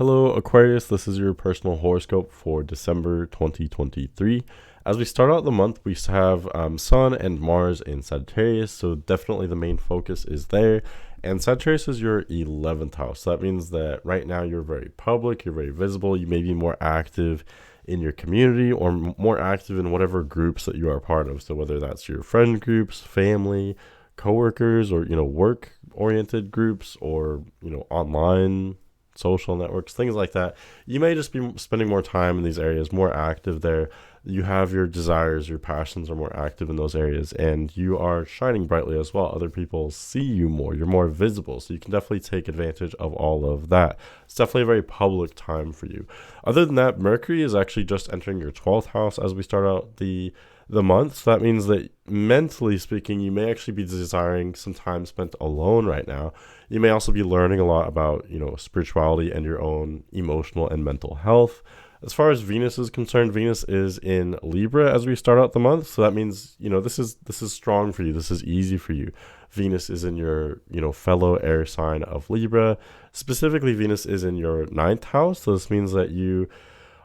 Hello, Aquarius. This is your personal horoscope for December 2023. As we start out the month, we have Sun and Mars in Sagittarius, so definitely the main focus is there. And Sagittarius is your 11th house. So that means that right now you're very public, you're very visible, you may be more active in your community or more active in whatever groups that you are a part of. So whether that's your friend groups, family, coworkers, or work oriented groups, or online social networks, things like that. You may just be spending more time in these areas, more active there. You have your desires, your passions are more active in those areas, and you are shining brightly as well. Other people see you more, you're more visible, so you can definitely take advantage of all of that. It's definitely a very public time for you. Other than that, Mercury is actually just entering your 12th house as we start out the month. So that means that mentally speaking, you may actually be desiring some time spent alone right now. You may also be learning a lot about, spirituality and your own emotional and mental health. As far as Venus is concerned, Venus is in Libra as we start out the month. So that means, this is strong for you. This is easy for you. Venus is in your, fellow air sign of Libra. Specifically, Venus is in your 9th house. So this means that you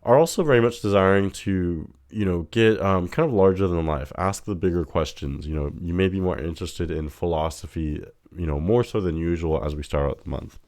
are also very much desiring to, get kind of larger than life, ask the bigger questions. You may be more interested in philosophy, more so than usual as we start out the month.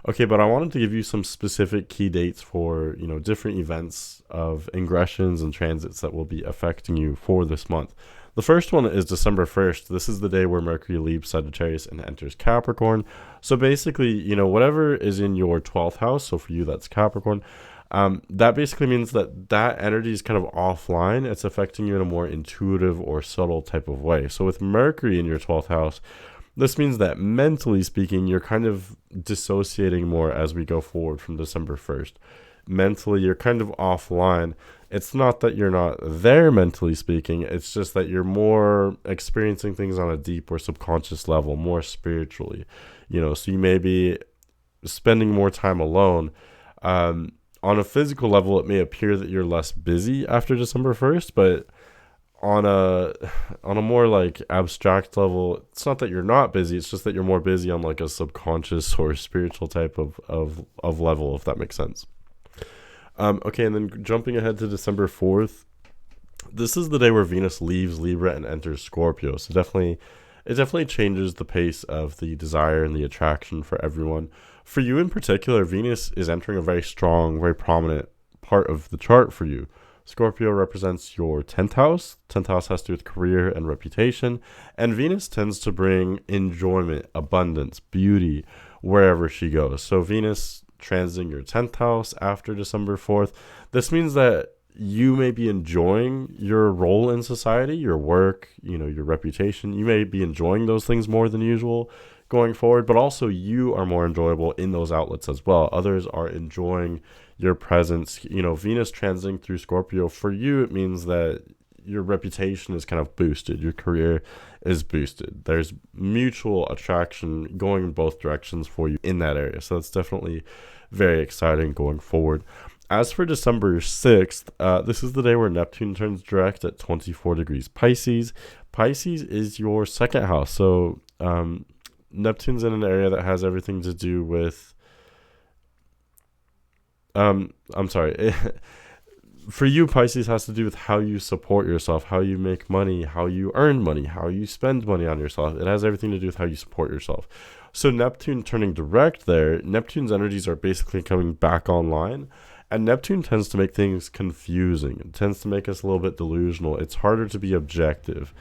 Okay, but I wanted to give you some specific key dates for, different events of ingressions and transits that will be affecting you for this month. The first one is December 1st. This is the day where Mercury leaves Sagittarius and enters Capricorn. So basically, whatever is in your 12th house, so for you that's Capricorn, that basically means that energy is kind of offline. It's affecting you in a more intuitive or subtle type of way. So with Mercury in your 12th house, this means that mentally speaking, you're kind of dissociating more as we go forward from December 1st. Mentally, you're kind of offline. It's not that you're not there mentally speaking. It's just that you're more experiencing things on a deep or subconscious level, more spiritually. So you may be spending more time alone. On a physical level, it may appear that you're less busy after December 1st, but on a more like abstract level, it's not that you're not busy, it's just that you're more busy on like a subconscious or spiritual type of level, if that makes sense. Okay, and then jumping ahead to December 4th, this is the day where Venus leaves Libra and enters Scorpio. So it definitely changes the pace of the desire and the attraction for everyone. For you in particular, Venus is entering a very strong, very prominent part of the chart for you. Scorpio represents your 10th house. 10th house has to do with career and reputation. And Venus tends to bring enjoyment, abundance, beauty wherever she goes. So Venus transiting your 10th house after December 4th. This means that you may be enjoying your role in society, your work, your reputation. You may be enjoying those things more than usual going forward, but also you are more enjoyable in those outlets as well. Others are enjoying your presence. Venus transiting through Scorpio, for you, it means that your reputation is kind of boosted. Your career is boosted. There's mutual attraction going in both directions for you in that area. So that's definitely very exciting going forward. As for December 6th, this is the day where Neptune turns direct at 24 degrees Pisces. Pisces is your 2nd house. So Neptune's in an area that has everything to do with I'm sorry. For you, Pisces has to do with how you support yourself, how you make money, how you earn money, how you spend money on yourself. It has everything to do with how you support yourself. So Neptune turning direct there, Neptune's energies are basically coming back online. And Neptune tends to make things confusing. It tends to make us a little bit delusional. It's harder to be objective.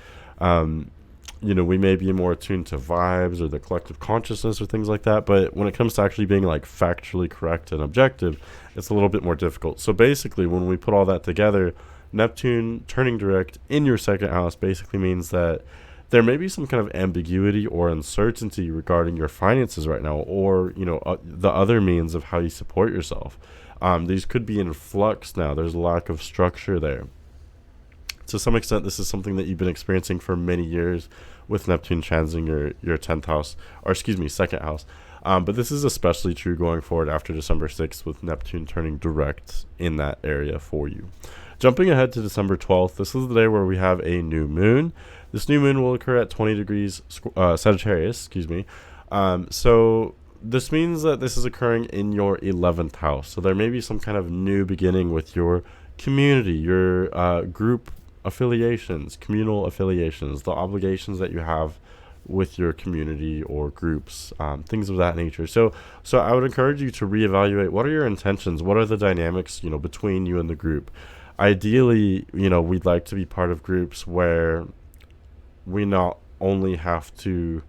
We may be more attuned to vibes or the collective consciousness or things like that. But when it comes to actually being like factually correct and objective, it's a little bit more difficult. So basically, when we put all that together, Neptune turning direct in your 2nd house basically means that there may be some kind of ambiguity or uncertainty regarding your finances right now, or, the other means of how you support yourself. These could be in flux now. There's a lack of structure there. To some extent, this is something that you've been experiencing for many years with Neptune transiting your 10th house, or 2nd house. But this is especially true going forward after December 6th with Neptune turning direct in that area for you. Jumping ahead to December 12th, this is the day where we have a new moon. This new moon will occur at 20 degrees Sagittarius, So this means that this is occurring in your 11th house. So there may be some kind of new beginning with your community, your group affiliations, communal affiliations, the obligations that you have with your community or groups, things of that nature. So I would encourage you to reevaluate what are your intentions, what are the dynamics, between you and the group. Ideally, we'd like to be part of groups where we not only have to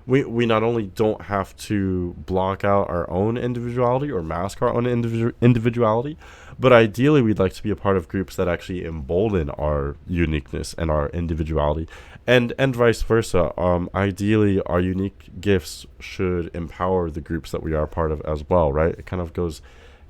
we not only don't have to block out our own individuality or mask our own individuality, but ideally we'd like to be a part of groups that actually embolden our uniqueness and our individuality, and vice versa. Ideally, our unique gifts should empower the groups that we are a part of as well, right? It kind of goes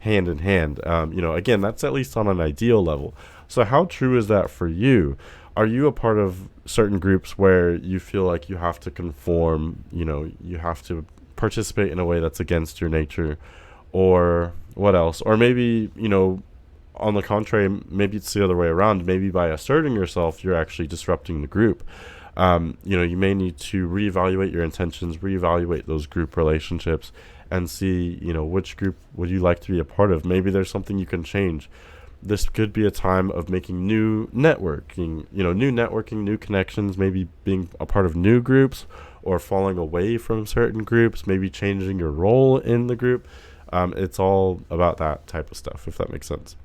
hand in hand. Again, that's at least on an ideal level. So how true is that for you? Are you a part of certain groups where you feel like you have to conform, you have to participate in a way that's against your nature? Or what else? Or maybe, on the contrary, maybe it's the other way around. Maybe by asserting yourself, you're actually disrupting the group. You may need to reevaluate your intentions, reevaluate those group relationships, and see, which group would you like to be a part of. Maybe there's something you can change. This could be a time of making new networking, new connections, maybe being a part of new groups or falling away from certain groups, maybe changing your role in the group. It's all about that type of stuff, if that makes sense.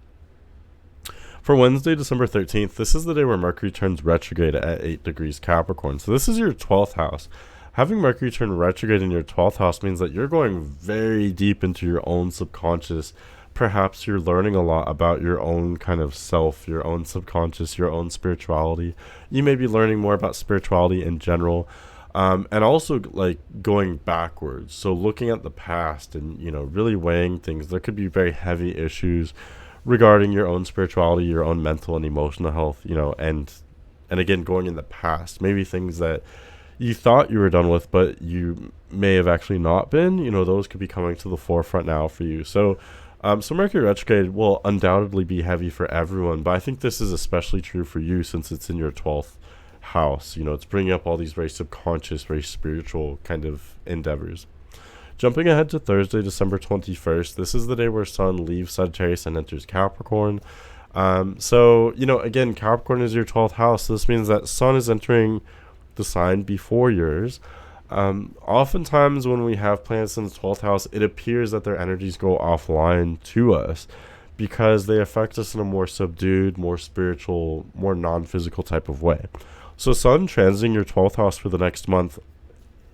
For Wednesday, December 13th, this is the day where Mercury turns retrograde at 8 degrees Capricorn. So this is your 12th house. Having Mercury turn retrograde in your 12th house means that you're going very deep into your own subconscious. Perhaps you're learning a lot about your own kind of self, your own subconscious, your own spirituality. You may be learning more about spirituality in general, and also like going backwards. So looking at the past and, really weighing things. There could be very heavy issues regarding your own spirituality, your own mental and emotional health, and again, going in the past, maybe things that you thought you were done with, but you may have actually not been, those could be coming to the forefront now for you. So Mercury retrograde will undoubtedly be heavy for everyone, but I think this is especially true for you since it's in your 12th house. It's bringing up all these very subconscious, very spiritual kind of endeavors. Jumping ahead to Thursday, December 21st, this is the day where Sun leaves Sagittarius and enters Capricorn. Again, Capricorn is your 12th house. So this means that Sun is entering the sign before yours. Oftentimes when we have planets in the 12th house, it appears that their energies go offline to us because they affect us in a more subdued, more spiritual, more non-physical type of way. So Sun transiting your 12th house for the next month,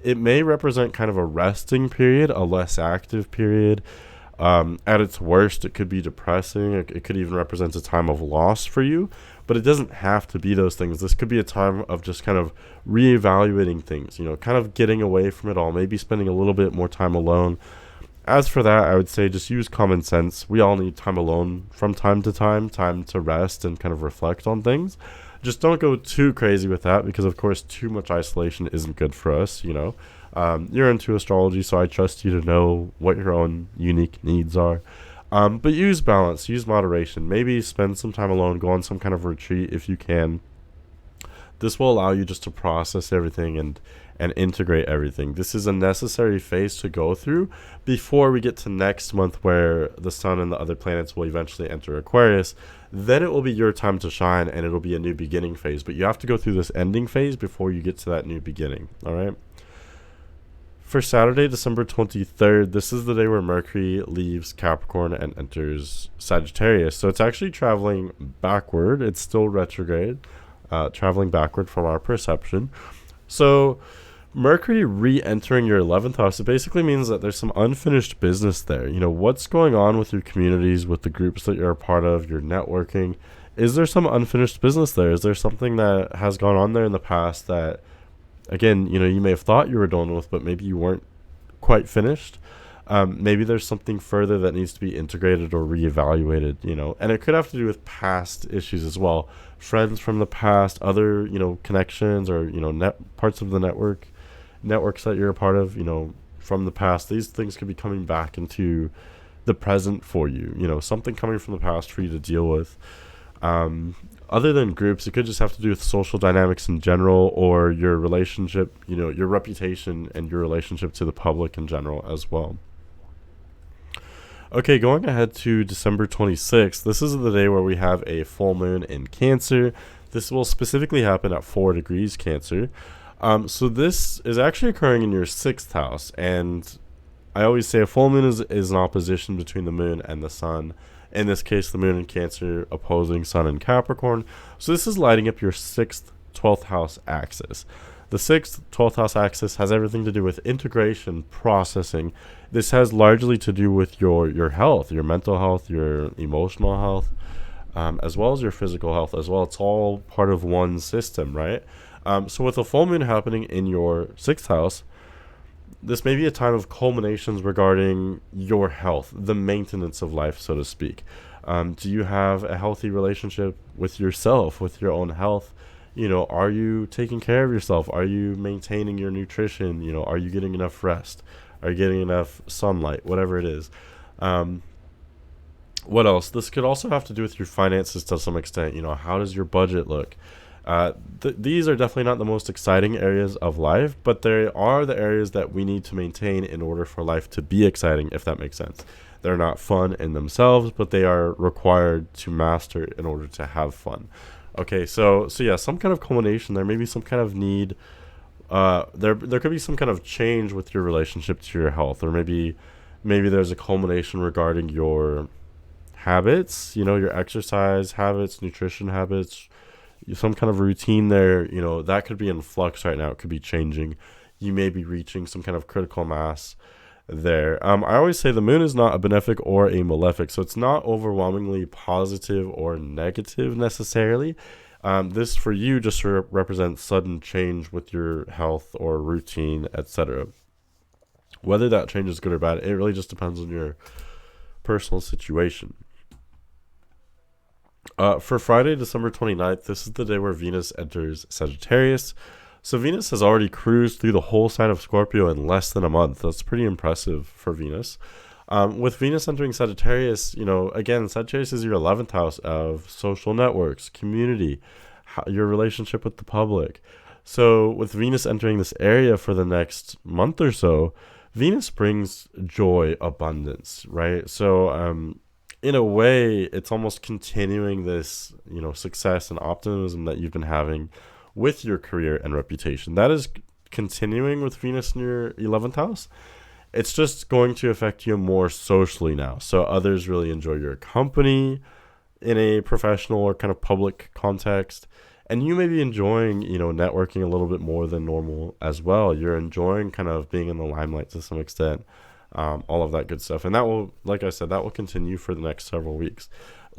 it may represent kind of a resting period, a less active period. At its worst, it could be depressing. It could even represent a time of loss for you, but it doesn't have to be those things. This could be a time of just kind of reevaluating things, kind of getting away from it all, maybe spending a little bit more time alone. As for that, I would say just use common sense. We all need time alone from time to rest and kind of reflect on things. Just don't go too crazy with that because, of course, too much isolation isn't good for us, You're into astrology, so I trust you to know what your own unique needs are. But use balance, use moderation. Maybe spend some time alone, go on some kind of retreat if you can. This will allow you just to process everything and integrate everything. This is a necessary phase to go through before we get to next month where the Sun and the other planets will eventually enter Aquarius. Then it will be your time to shine and it'll be a new beginning phase. But you have to go through this ending phase before you get to that new beginning. All right. For Saturday, December 23rd, this is the day where Mercury leaves Capricorn and enters Sagittarius. So it's actually traveling backward. It's still retrograde, traveling backward from our perception. So Mercury re-entering your 11th house, it basically means that there's some unfinished business there. What's going on with your communities, with the groups that you're a part of, your networking? Is there some unfinished business there? Is there something that has gone on there in the past that, again, you may have thought you were done with, but maybe you weren't quite finished? Maybe there's something further that needs to be integrated or reevaluated, and it could have to do with past issues as well. Friends from the past, other, connections or, parts of the networks that you're a part of, from the past. These things could be coming back into the present for you, something coming from the past for you to deal with. Other than groups, it could just have to do with social dynamics in general, or your relationship, your reputation and your relationship to the public in general as well. Okay, going ahead to December 26th, this is the day where we have a full moon in Cancer. This will specifically happen at 4 degrees Cancer. So this is actually occurring in your 6th house, and I always say a full moon is an opposition between the moon and the sun. In this case, the moon in Cancer opposing sun in Capricorn. So this is lighting up your 6th, 12th house axis. The 6th, 12th house axis has everything to do with integration, processing. This has largely to do with your health, your mental health, your emotional health, as well as your physical health as well. It's all part of one system, right? So with a full moon happening in your 6th house, this may be a time of culminations regarding your health, the maintenance of life, so to speak. Do you have a healthy relationship with yourself, with your own health? Are you taking care of yourself? Are you maintaining your nutrition? Are you getting enough rest? Are you getting enough sunlight? Whatever it is. What else? This could also have to do with your finances to some extent. How does your budget look? These are definitely not the most exciting areas of life, but they are the areas that we need to maintain in order for life to be exciting, if that makes sense. They're not fun in themselves, but they are required to master in order to have fun. Okay, so yeah, some kind of culmination. There may be some kind of need. There could be some kind of change with your relationship to your health, or maybe there's a culmination regarding your habits. Your exercise habits, nutrition habits, some kind of routine there. That could be in flux right now. It could be changing. You may be reaching some kind of critical mass there. I always say the moon is not a benefic or a malefic, so it's not overwhelmingly positive or negative necessarily. This for you just represents sudden change with your health or routine, etc. Whether that change is good or bad, it really just depends on your personal situation. For Friday, December 29th, this is the day where Venus enters Sagittarius. So Venus has already cruised through the whole sign of Scorpio in less than a month. That's pretty impressive for Venus. With Venus entering Sagittarius, again, Sagittarius is your 11th house of social networks, community, your relationship with the public. So with Venus entering this area for the next month or so, Venus brings joy, abundance, right? So in a way, it's almost continuing this, success and optimism that you've been having with your career and reputation. That is continuing with Venus in your 11th house. It's just going to affect you more socially now. So others really enjoy your company in a professional or kind of public context. And you may be enjoying, networking a little bit more than normal as well. You're enjoying kind of being in the limelight to some extent. All of that good stuff. And that will, like I said, that will continue for the next several weeks.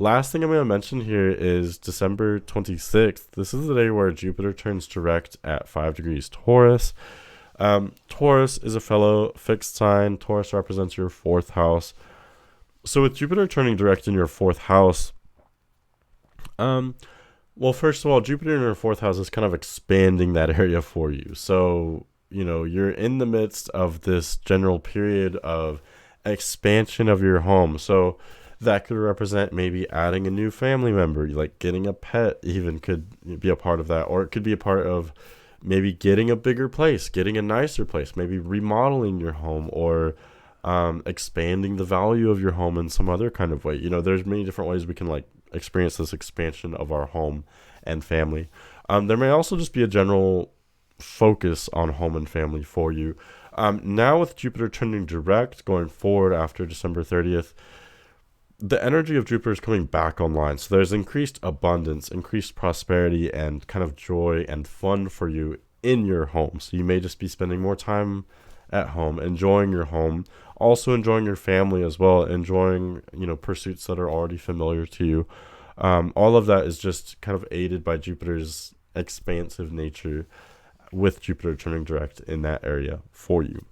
Last thing I'm going to mention here is December 26th. This is the day where Jupiter turns direct at 5 degrees Taurus. Taurus is a fellow fixed sign. Taurus represents your 4th house. So with Jupiter turning direct in your 4th house, well, first of all, Jupiter in your 4th house is kind of expanding that area for you. So, you're in the midst of this general period of expansion of your home. So that could represent maybe adding a new family member, like getting a pet even could be a part of that. Or it could be a part of maybe getting a bigger place, getting a nicer place, maybe remodeling your home, or expanding the value of your home in some other kind of way. There's many different ways we can experience this expansion of our home and family. There may also just be a general focus on home and family for you. Now with Jupiter turning direct going forward after December 30th, the energy of Jupiter is coming back online. So there's increased abundance, increased prosperity, and kind of joy and fun for you in your home. So you may just be spending more time at home, enjoying your home, also enjoying your family as well, enjoying, pursuits that are already familiar to you. All of that is just kind of aided by Jupiter's expansive nature with Jupiter turning direct in that area for you.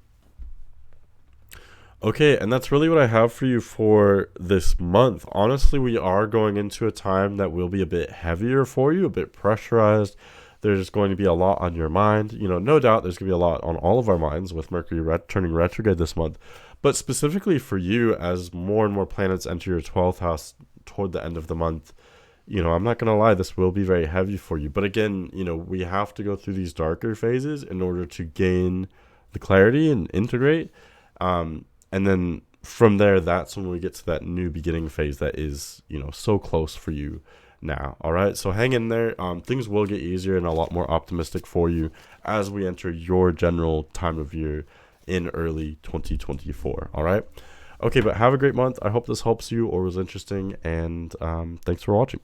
Okay, and that's really what I have for you for this month. Honestly, we are going into a time that will be a bit heavier for you, a bit pressurized. There's going to be a lot on your mind. No doubt there's going to be a lot on all of our minds with Mercury turning retrograde this month. But specifically for you, as more and more planets enter your 12th house toward the end of the month, I'm not going to lie, this will be very heavy for you. But again, we have to go through these darker phases in order to gain the clarity and integrate. And then from there, that's when we get to that new beginning phase that is, so close for you now. All right. So hang in there. Things will get easier and a lot more optimistic for you as we enter your general time of year in early 2024. All right. Okay, but have a great month. I hope this helps you or was interesting, and thanks for watching.